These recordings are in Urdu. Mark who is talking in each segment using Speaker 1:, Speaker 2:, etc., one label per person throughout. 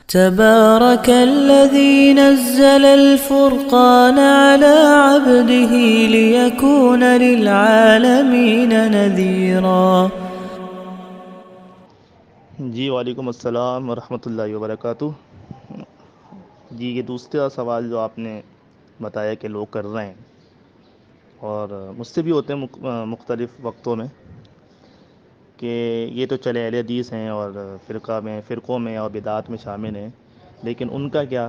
Speaker 1: تبارك الذي نزل الفرقان على عبده ليكون للعالمين نذيرا۔
Speaker 2: جی وعلیکم السلام ورحمۃ اللہ وبرکاتہ۔ جی یہ دوسرا سوال جو آپ نے بتایا کہ لوگ کر رہے ہیں اور مجھ سے بھی ہوتے ہیں مختلف وقتوں میں کہ یہ تو چلے اہل حدیث ہیں اور فرقوں میں اور بدعات میں شامل ہیں، لیکن ان کا کیا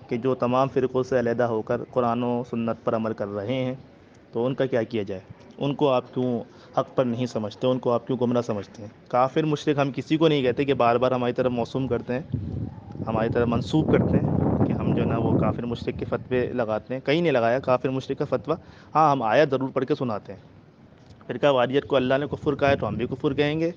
Speaker 2: کہ جو تمام فرقوں سے علیحدہ ہو کر قرآن و سنت پر عمل کر رہے ہیں، تو ان کا کیا کیا جائے؟ ان کو آپ کیوں حق پر نہیں سمجھتے؟ ان کو آپ کیوں گمراہ سمجھتے ہیں؟ کافر مشرک ہم کسی کو نہیں کہتے کہ بار بار ہماری طرف موسوم کرتے ہیں، ہماری طرف منسوب کرتے ہیں کہ ہم جو ہے نا وہ کافر مشرک کے فتوے لگاتے ہیں۔ کہیں نہیں لگایا کافر مشرک کا فتویٰ، ہاں ہم آیت ضرور پڑھ کے سناتے ہیں۔ فرقہ واریت کو اللہ نے کفر کہا ہے تو ہم بھی کفر کہیں گے،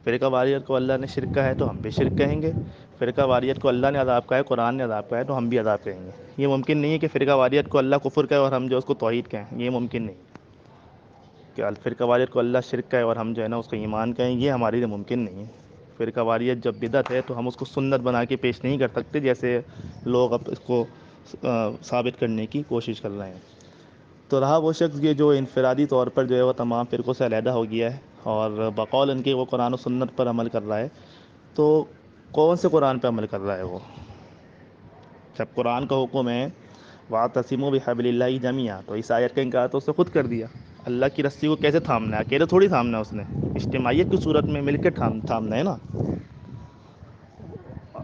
Speaker 2: فرقہ واریت کو اللہ نے شرک کہا ہے تو ہم بھی شرک کہیں گے، فرقہ واریت کو اللہ نے عذاب کہا ہے، قرآن نے عذاب کہا ہے تو ہم بھی عذاب کہیں گے۔ یہ ممکن نہیں ہے کہ فرقہ واریت کو اللہ کفر کہے اور ہم جو اس کو توحید کہیں، یہ ممکن نہیں کہ فرقہ واریت کو اللہ شرک کہے اور ہم جو ہے نا اس کو ایمان کہیں، یہ ہمارے لیے ممکن نہیں ہے۔ فرقہ واریت جب بدعت ہے تو ہم اس کو سنت بنا کے پیش نہیں کر سکتے، جیسے لوگ اب اس کو ثابت کرنے کی کوشش کر رہے ہیں۔ تو رہا وہ شخص یہ جو انفرادی طور پر جو ہے وہ تمام فرقوں سے علیحدہ ہو گیا ہے اور بقول ان کے وہ قرآن و سنت پر عمل کر رہا ہے، تو کون سے قرآن پہ عمل کر رہا ہے وہ؟ جب قرآن کا حکم ہے وَاعْتَصِمُوا بِحَبْلِ اللَّهِ جَمِيعًا، تو اس آیت کا انکار تو اس نے خود کر دیا۔ اللہ کی رسی کو کیسے تھامنا ہے؟ اکیلے تھوڑی تھامنا ہے، اس نے اجتماعیت کی صورت میں مل کے تھامنا ہے نا۔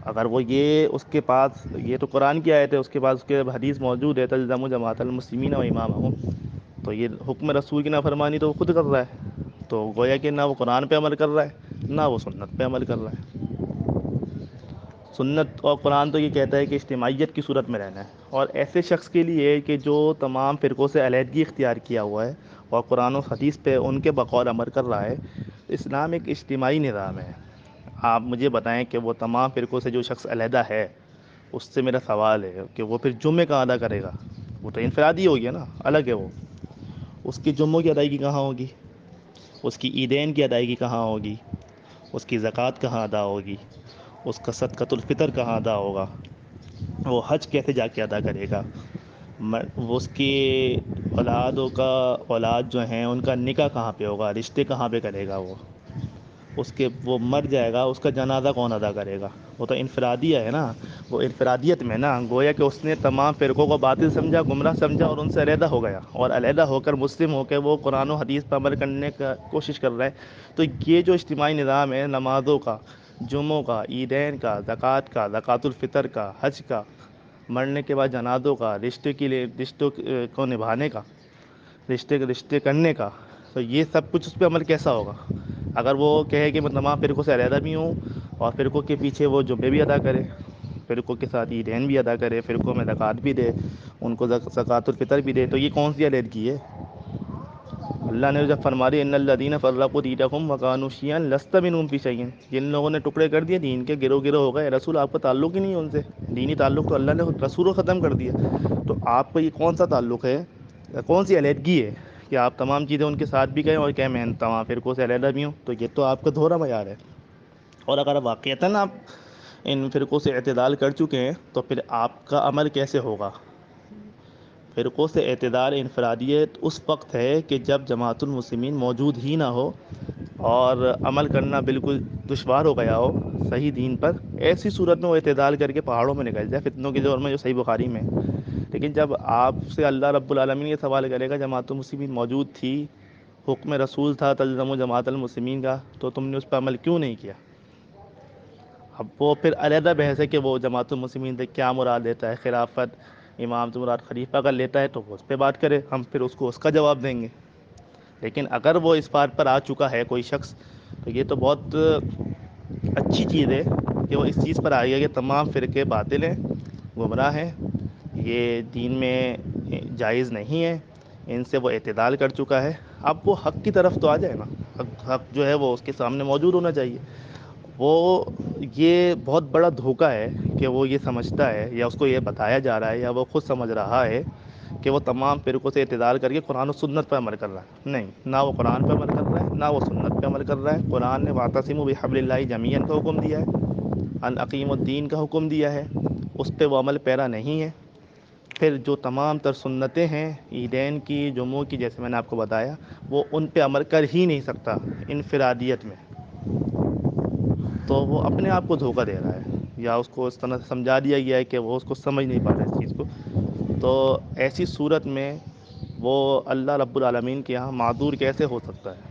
Speaker 2: اگر وہ یہ اس کے پاس یہ تو قرآن کی آیت ہے، اس کے پاس اس کے حدیث موجود ہے تلزموا جماعۃ المسلمین و امامہم، تو یہ حکم رسول کی نافرمانی تو وہ خود کر رہا ہے۔ تو گویا کہ نہ وہ قرآن پہ عمل کر رہا ہے نہ وہ سنت پہ عمل کر رہا ہے۔ سنت اور قرآن تو یہ کہتا ہے کہ اجتماعیت کی صورت میں رہنا ہے، اور ایسے شخص کے لیے کہ جو تمام فرقوں سے علیحدگی اختیار کیا ہوا ہے اور قرآن و حدیث پہ ان کے بقول عمل کر رہا ہے، اسلام ایک اجتماعی نظام ہے۔ آپ مجھے بتائیں کہ وہ تمام فرقوں سے جو شخص علیحدہ ہے، اس سے میرا سوال ہے کہ وہ پھر جمعے کہاں ادا کرے گا؟ وہ تو انفرادی ہو گیا نا، الگ ہے وہ۔ اس کی جمعوں کی ادائیگی کہاں ہوگی؟ اس کی عیدین کی ادائیگی کہاں ہوگی؟ اس کی زکوٰۃ کہاں ادا ہوگی؟ اس کا صدقۃ الفطر کہاں ادا ہوگا؟ وہ حج کیسے جا کے ادا کرے گا؟ وہ اس کی اولاد جو ہیں ان کا نکاح کہاں پہ ہوگا؟ رشتے کہاں پہ کرے گا وہ مر جائے گا، اس کا جنازہ کون ادا کرے گا؟ وہ تو انفرادیہ ہے نا، وہ انفرادیت میں نا گویا کہ اس نے تمام فرقوں کو باطل سمجھا، گمراہ سمجھا اور ان سے علیحدہ ہو گیا، اور علیحدہ ہو کر مسلم ہو کے وہ قرآن و حدیث پر عمل کرنے کا کوشش کر رہا ہے۔ تو یہ جو اجتماعی نظام ہے، نمازوں کا، جمعوں کا، عیدین کا، زکوٰۃ کا، زکوٰۃ الفطر کا، حج کا، مرنے کے بعد جنازوں کا، رشتوں کو نبھانے کا، رشتے کرنے کا، تو یہ سب کچھ اس پہ عمل کیسا ہوگا؟ اگر وہ کہے کہ میں تمام فرقوں سے علیحدہ بھی ہوں اور فرقوں کے پیچھے وہ جمعے بھی ادا کرے، فرقوں کے ساتھ عیدین بھی ادا کرے، فرقوں میں زکوٰۃ بھی دے، ان کو زکوٰۃ الفطر بھی دے، تو یہ کون سی علیحدگی ہے؟ اللہ نے جب فرما دی ان الذین فرقوا دینہم وکانوا شیعا لست منہم فی شیء، جن لوگوں نے ٹکڑے کر دیے دین کے، گروہ گروہ ہو گئے، رسول آپ کا تعلق ہی نہیں ہے ان سے، دینی تعلق تو اللہ نے رسول کو ختم کر دیا۔ تو آپ کا یہ کون سا تعلق ہے، کون سی علیحدگی ہے کہ آپ تمام چیزیں ان کے ساتھ بھی گئے اور کہ میں تمام فرقوں سے علیحدہ بھی ہوں؟ تو یہ تو آپ کا دوہرا معیار ہے۔ اور اگر واقعتاً آپ ان فرقوں سے اعتدال کر چکے ہیں تو پھر آپ کا عمل کیسے ہوگا؟ فرقوں سے اعتدال انفرادیت اس وقت ہے کہ جب جماعت المسلمین موجود ہی نہ ہو اور عمل کرنا بالکل دشوار ہو گیا ہو صحیح دین پر، ایسی صورت میں وہ اعتدال کر کے پہاڑوں میں نکل جائے فتنوں کے دور میں، جو صحیح بخاری میں ہے۔ لیکن جب آپ سے اللہ رب العالمین یہ سوال کرے گا جماعت المسلمین موجود تھی، حکم رسول تھا تلزموا جماعت المسلمین کا، تو تم نے اس پر عمل کیوں نہیں کیا؟ اب وہ پھر علیحدہ بحث ہے کہ وہ جماعت المسلمین سے کیا مراد لیتا ہے، خلافت، امام سے مراد خلیفہ اگر لیتا ہے تو وہ اس پہ بات کرے، ہم پھر اس کو اس کا جواب دیں گے۔ لیکن اگر وہ اس بات پر آ چکا ہے کوئی شخص، تو یہ تو بہت اچھی چیز ہے کہ وہ اس چیز پر آ گیا کہ تمام فرقے باطل ہیں، گمراہ ہیں، یہ دین میں جائز نہیں ہے، ان سے وہ اعتدال کر چکا ہے۔ اب وہ حق کی طرف تو آ جائے نا، حق جو ہے وہ اس کے سامنے موجود ہونا چاہیے۔ وہ یہ بہت بڑا دھوکہ ہے کہ وہ یہ سمجھتا ہے یا اس کو یہ بتایا جا رہا ہے یا وہ خود سمجھ رہا ہے کہ وہ تمام فرقوں سے اعتدال کر کے قرآن و سنت پر عمل کر رہا ہے۔ نہیں، نہ وہ قرآن پہ عمل کر رہا ہے نہ وہ سنت پہ عمل کر رہا ہے۔ قرآن نے وَاعْتَصِمُوا بِحَبْلِ اللَّهِ جَمِيعًا کا حکم دیا ہے، ان اقیم الدین کا حکم دیا ہے، اس پہ وہ عمل پیرا نہیں ہے، پھر جو تمام تر سنتیں ہیں عیدین کی، جمعوں کی، جیسے میں نے آپ کو بتایا، وہ ان پہ عمل کر ہی نہیں سکتا انفرادیت میں، تو وہ اپنے آپ کو دھوکہ دے رہا ہے، یا اس کو اس طرح سے سمجھا دیا گیا ہے کہ وہ اس کو سمجھ نہیں پا رہا اس چیز کو. تو ایسی صورت میں وہ اللہ رب العالمین کے یہاں معذور کیسے ہو سکتا ہے؟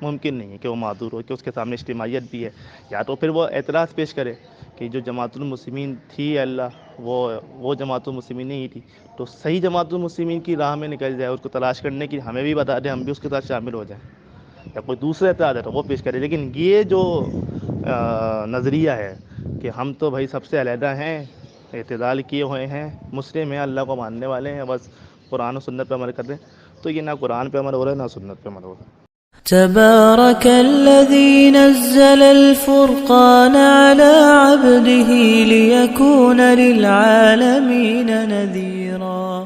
Speaker 2: ممکن نہیں ہے کہ وہ معذور ہو، کہ اس کے سامنے اجتماعیت بھی ہے. یا تو پھر وہ اعتراض پیش کرے کہ جو جماعت المسلمین تھی اللہ، وہ جماعت المسلمین نہیں تھی، تو صحیح جماعت المسلمین کی راہ میں نکل جائے، اس کو تلاش کرنے کی ہمیں بھی بتا دیں، ہم بھی اس کے ساتھ شامل ہو جائیں. یا کوئی دوسرا اعتراض ہے تو وہ پیش کرے. لیکن یہ جو نظریہ ہے کہ ہم تو بھائی سب سے علیحدہ ہیں، اعتدال کیے ہوئے ہیں، مسلم ہیں، اللہ کو ماننے والے ہیں، بس قرآن و سنت پہ عمل کر رہے ہیں، تو یہ نہ قرآن پہ عمل ہو رہا ہے نہ سنت پہ عمل ہو رہا ہے.
Speaker 1: تبارك الذي نزل الفرقان على عبده ليكون للعالمين نذيرا.